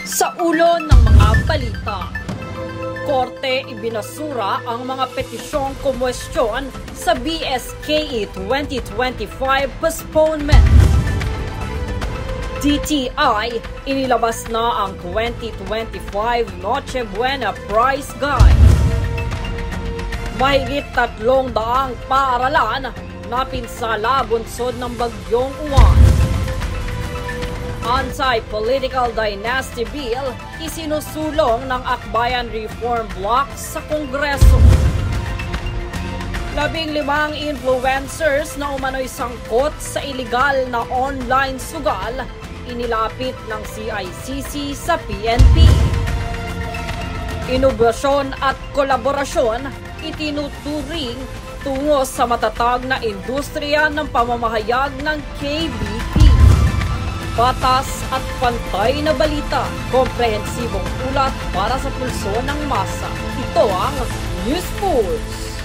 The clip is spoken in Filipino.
Sa ulo ng mga balita, Korte ibinasura ang mga petisyong kumwestiyon sa BSKE 2025 postponement. DTI inilabas na ang 2025 Noche Buena Prize Guide. Mahigit 300 paaralan na pinsala bunsod ng bagyong Uwan. Anti-Political Dynasty Bill isinusulong ng Akbayan Reform Bloc sa Kongreso. 15 influencers na umano'y sangkot sa iligal na online sugal inilapit ng CICC sa PNP. Inobrasyon at kolaborasyon itinuturing tungo sa matatag na industriya ng pamamahayag ng KBP. Patas at pantay na balita, komprehensibong ulat para sa pulso ng masa. Ito ang News Pulse.